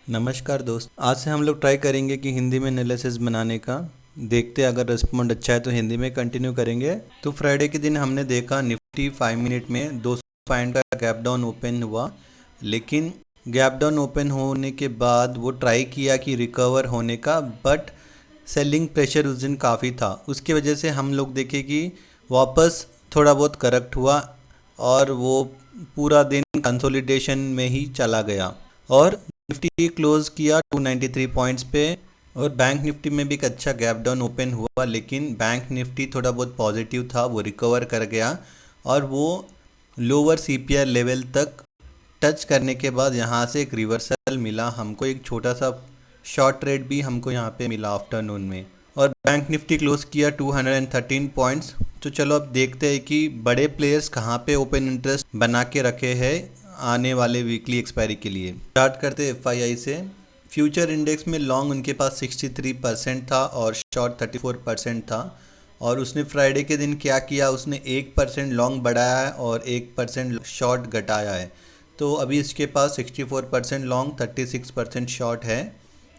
नमस्कार दोस्त, आज से हम लोग ट्राई करेंगे कि हिंदी में एनालिसिस बनाने का। देखते हैं, अगर रिस्पॉन्ड अच्छा है तो हिंदी में कंटिन्यू करेंगे। तो फ्राइडे के दिन हमने देखा निफ्टी 5 मिनट में 200 पॉइंट का गैप डाउन ओपन हुआ, लेकिन गैप डाउन ओपन होने के बाद वो ट्राई किया कि रिकवर होने का, बट सेलिंग प्रेशर उस दिन काफ़ी था। उसकी वजह से हम लोग देखे कि वापस थोड़ा बहुत करेक्ट हुआ और वो पूरा दिन कंसोलिडेशन में ही चला गया और निफ्टी क्लोज किया 293 पॉइंट्स पे। और बैंक निफ्टी में भी एक अच्छा गैप डाउन ओपन हुआ, लेकिन बैंक निफ्टी थोड़ा बहुत पॉजिटिव था, वो रिकवर कर गया और वो लोअर सीपीआर लेवल तक टच करने के बाद यहाँ से एक रिवर्सल मिला हमको। एक छोटा सा शॉर्ट ट्रेड भी हमको यहाँ पे मिला आफ्टरनून में। और बैंक निफ्टी क्लोज किया 213 पॉइंट्स। तो चलो अब देखते हैं कि बड़े प्लेयर्स कहाँ पे ओपन इंटरेस्ट बना के रखे हैं आने वाले वीकली एक्सपायरी के लिए। स्टार्ट करते हैं एफआईआई से। फ्यूचर इंडेक्स में लॉन्ग उनके पास 63% था और शॉर्ट 34% था। और उसने फ्राइडे के दिन क्या किया, उसने 1% लॉन्ग बढ़ाया है और 1% शॉर्ट घटाया है। तो अभी इसके पास 64% लॉन्ग 36% शॉर्ट है।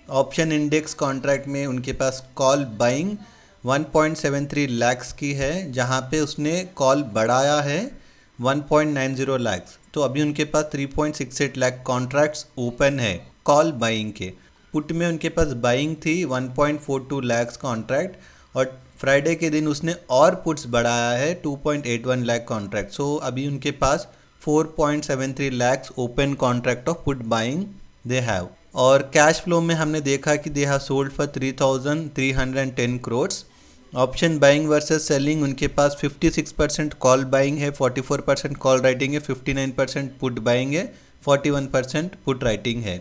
ऑप्शन इंडेक्स कॉन्ट्रैक्ट में उनके पास कॉल बाइंग 1.73 लाख्स की है, जहाँ पे उसने कॉल बढ़ाया है 1.90 लाख्स। तो अभी उनके पास 3.68 लाख कॉन्ट्रैक्ट्स ओपन है कॉल बाइंग के। पुट में उनके पास बाइंग थी 1.42 लाख्स कॉन्ट्रैक्ट और फ्राइडे के दिन उसने और पुट्स बढ़ाया है 2.81 लाख कॉन्ट्रैक्ट। सो अभी उनके पास 4.73 lakhs open contract of put buying they have. और कैश फ्लो में हमने देखा कि they have sold for 3,310 crores. Option buying versus selling उनके पास 56% कॉल बाइंग है, 44% कॉल राइटिंग है, 59% पुट बाइंग है, 41% पुट राइटिंग है।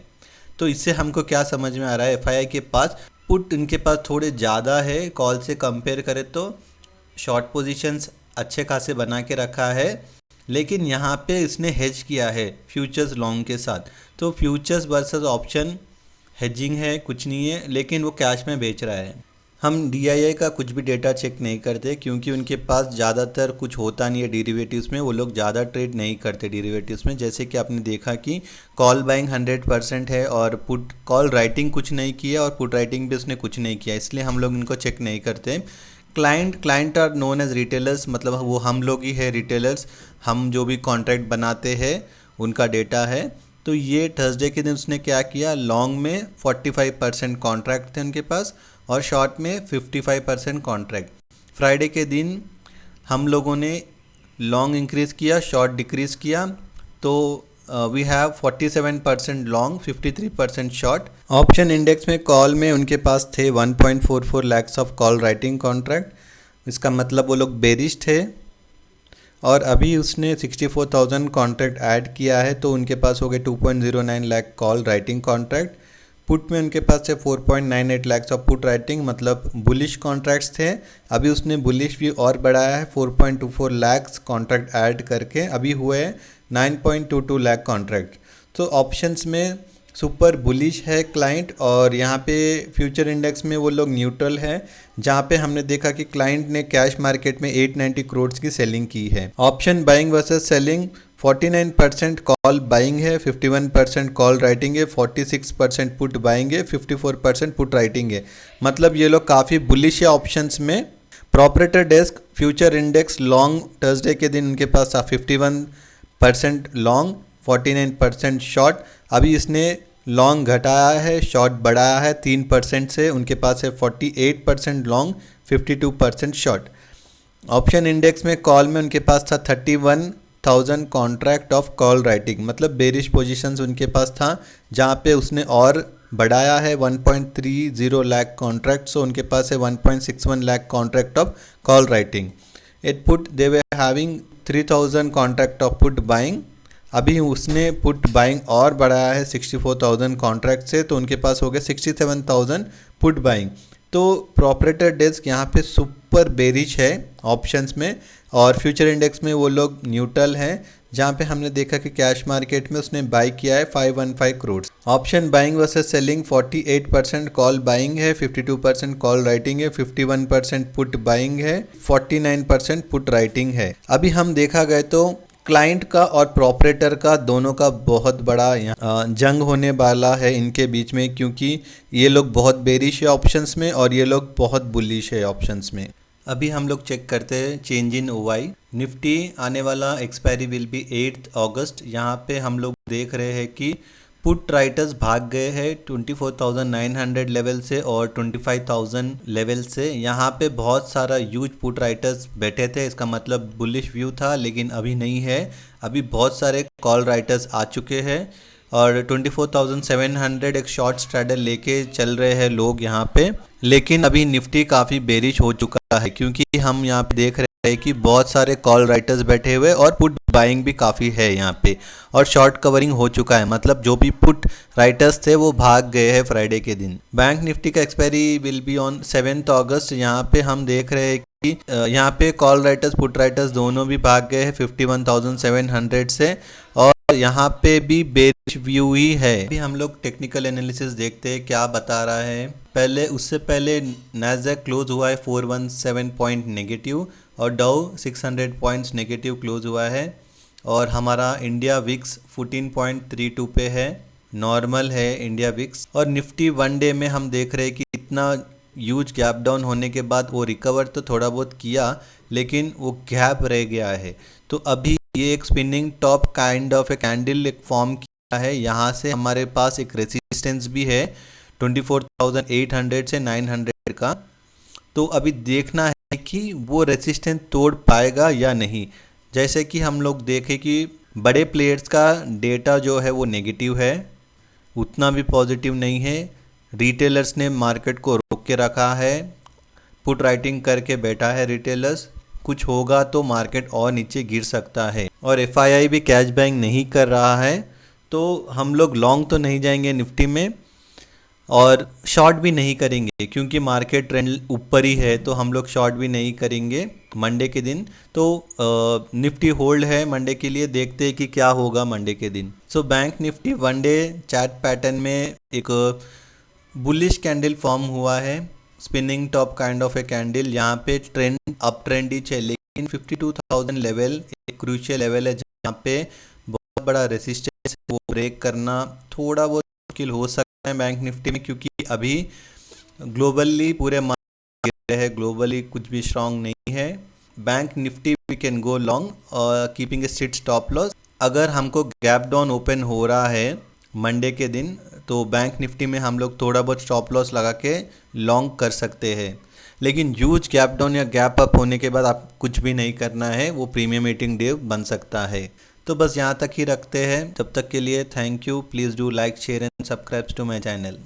तो इससे हमको क्या समझ में आ रहा है, एफआईआई के पास पुट इनके पास थोड़े ज़्यादा है कॉल से कंपेयर करें तो। शॉर्ट पोजीशंस अच्छे खासे बना के रखा है, लेकिन यहाँ पे इसने हेज किया है फ्यूचर्स लॉन्ग के साथ। तो फ्यूचर्स वर्सेस ऑप्शन हेजिंग है, कुछ नहीं है, लेकिन वो कैश में बेच रहा है। हम डीआईआई का कुछ भी डेटा चेक नहीं करते, क्योंकि उनके पास ज़्यादातर कुछ होता नहीं है डेरिवेटिव्स में। वो लोग ज़्यादा ट्रेड नहीं करते डेरिवेटिव्स में। जैसे कि आपने देखा कि कॉल बाइंग 100% है और पुट कॉल राइटिंग कुछ नहीं किया और पुट राइटिंग भी उसने कुछ नहीं किया, इसलिए हम लोग इनको चेक नहीं करते। Client are known as retailers, मतलब वो हम लोग ही है रिटेलर्स। हम जो भी कॉन्ट्रैक्ट बनाते हैं उनका डेटा है। तो ये थर्सडे के दिन उसने क्या किया, लॉन्ग में 45% कॉन्ट्रैक्ट थे उनके पास और शॉर्ट में 55% कॉन्ट्रैक्ट। फ्राइडे के दिन हम लोगों ने लॉन्ग इंक्रीज़ किया, शॉर्ट डिक्रीज़ किया। तो we have 47% long, 53% short. Option index में कॉल में उनके पास थे 1.44 lakhs of call writing contract. इसका मतलब वो लोग बेरिश थे। और अभी उसने 64,000 कॉन्ट्रैक्ट ऐड किया है, तो उनके पास हो गए 2.09 lakh call writing contract. Put में उनके पास है 4.98 लाख्स ऑफ पुट राइटिंग, मतलब बुलिश कॉन्ट्रैक्ट्स थे। अभी उसने बुलिश भी और बढ़ाया है 4.24 लाख्स कॉन्ट्रैक्ट ऐड करके, अभी हुए 9.22 लाख कॉन्ट्रैक्ट। तो ऑप्शंस में सुपर बुलिश है क्लाइंट, और यहाँ पे फ्यूचर इंडेक्स में वो लोग न्यूट्रल है, जहाँ पे हमने देखा कि क्लाइंट ने कैश मार्केट में 890 करोड़ की सेलिंग की है। Option buying versus selling 49% call buying है, 51% कॉल राइटिंग है, 46% पुट बाइंग है, 54% पुट राइटिंग है। मतलब ये लोग काफ़ी बुलिश है ऑप्शंस में। Proprietor desk future index long Thursday के दिन उनके पास था 51% लॉन्ग, 49% शॉर्ट। अभी इसने लॉन्ग घटाया है, शॉर्ट बढ़ाया है 3% से, उनके पास है 48% लॉन्ग, 52% शॉर्ट। ऑप्शन इंडेक्स में कॉल में उनके पास था 31,000 कॉन्ट्रैक्ट ऑफ कॉल राइटिंग, मतलब बेरिश पोजीशंस उनके पास था, जहाँ पे उसने और बढ़ाया है 1.30 लाख कॉन्ट्रैक्ट। सो उनके पास है 1.61 lakh contract of call writing. At put they वे having 3,000 contract of put buying. अभी उसने पुट बाइंग और बढ़ाया है 64,000 कॉन्ट्रैक्ट से, तो उनके पास हो गया 67,000 पुट बाइंग। तो प्रॉपरेटर डेस्क यहाँ पे सुपर बेरिश है ऑप्शंस में, और फ्यूचर इंडेक्स में वो लोग न्यूट्रल हैं, जहाँ पे हमने देखा कि कैश मार्केट में उसने बाई किया है 515 crore. Option buying versus selling 48% call buying है, 52% कॉल राइटिंग है, 51% पुट बाइंग है, 49% पुट राइटिंग है। अभी हम देखा गए तो क्लाइंट का और प्रॉपरेटर का दोनों का बहुत बड़ा जंग होने वाला है इनके बीच में, क्योंकि ये लोग बहुत बेरिश है ऑप्शंस में और ये लोग बहुत बुलिश है ऑप्शंस में। अभी हम लोग चेक करते हैं चेंज इन ओवाई। निफ्टी आने वाला एक्सपायरी विल बी 8 अगस्त। यहाँ पे हम लोग देख रहे हैं कि पुट राइटर्स भाग गए हैं 24,900 लेवल से और 25,000 लेवल से। यहाँ पे बहुत सारा यूज पुट राइटर्स बैठे थे, इसका मतलब बुलिश व्यू था, लेकिन अभी नहीं है। अभी बहुत सारे कॉल राइटर्स आ चुके हैं और 24,700 एक शॉर्ट स्ट्रैडल लेके चल रहे हैं लोग यहाँ पे। लेकिन अभी निफ्टी काफ़ी बेरिश हो चुका है, क्योंकि हम यहाँ पे देख रहे हैं कि बहुत सारे कॉल राइटर्स बैठे हुए और पुट बाइंग भी काफ़ी है यहाँ पे और शॉर्ट कवरिंग हो चुका है। मतलब जो भी पुट राइटर्स थे वो भाग गए हैं फ्राइडे के दिन। बैंक निफ्टी का एक्सपायरी विल बी ऑन 7 अगस्त। यहाँ पे हम देख रहे हैं कि यहाँ पे कॉल राइटर्स पुट राइटर्स दोनों भी भाग गए हैं 51,700 से और यहाँ पे भी बेरिश व्यू ही है। अभी हम लोग टेक्निकल एनालिसिस देखते हैं क्या बता रहा है। उससे पहले नैस्डैक क्लोज हुआ है 417 पॉइंट नेगेटिव और डाउ 600 पॉइंट्स नेगेटिव क्लोज हुआ है और हमारा इंडिया विक्स 14.32 पे है, नॉर्मल है इंडिया विक्स। और निफ्टी वन डे में हम देख रहे हैं कि इतना ह्यूज गैप डाउन होने के बाद वो रिकवर तो थोड़ा बहुत किया, लेकिन वो गैप रह गया है। तो अभी ये एक spinning top kind of a candle एक फॉर्म किया है। यहाँ से हमारे पास एक रेजिस्टेंस भी है 24,800 से 900 का। तो अभी देखना है कि वो रेजिस्टेंस तोड़ पाएगा या नहीं। जैसे कि हम लोग देखें कि बड़े प्लेयर्स का डेटा जो है वो नेगेटिव है, उतना भी पॉजिटिव नहीं है। रिटेलर्स ने मार्केट को रोक के रखा है, पुट राइटिंग करके बैठा है रिटेलर्स। कुछ होगा तो मार्केट और नीचे गिर सकता है और एफआईआई भी कैश बाइंग नहीं कर रहा है। तो हम लोग लॉन्ग तो नहीं जाएंगे निफ्टी में और शॉर्ट भी नहीं करेंगे, क्योंकि मार्केट ट्रेंड ऊपर ही है, तो हम लोग शॉर्ट भी नहीं करेंगे मंडे के दिन। तो निफ्टी होल्ड है मंडे के लिए, देखते हैं कि क्या होगा मंडे के दिन। So bank Nifty one day chart pattern में एक बुलिश कैंडल फॉर्म हुआ है, spinning top kind of a candle. यहाँ पे ट्रेंड अप ट्रेंड ही है, लेकिन 52,000 लेवल एक क्रूशियल लेवल है जहाँ पे बहुत बड़ा रेसिस्टेंस वो ब्रेक करना थोड़ा बहुत मुश्किल हो सकता है बैंक निफ्टी में, क्योंकि अभी ग्लोबली पूरे मार्केट गिर रहे हैं, ग्लोबली कुछ भी स्ट्रांग नहीं है। Bank Nifty we can go long keeping a strict stop loss. अगर हमको गैप डाउन ओपन हो रहा है मंडे के दिन तो बैंक निफ्टी में हम लोग थोड़ा बहुत स्टॉप लॉस लगा के लॉन्ग कर सकते हैं। लेकिन ह्यूज गैप डाउन या गैप अप होने के बाद आप कुछ भी नहीं करना है, वो प्रीमियम ईटिंग डे बन सकता है। तो बस यहाँ तक ही रखते हैं। तब तक के लिए thank you. Please do like share and subscribe to my channel.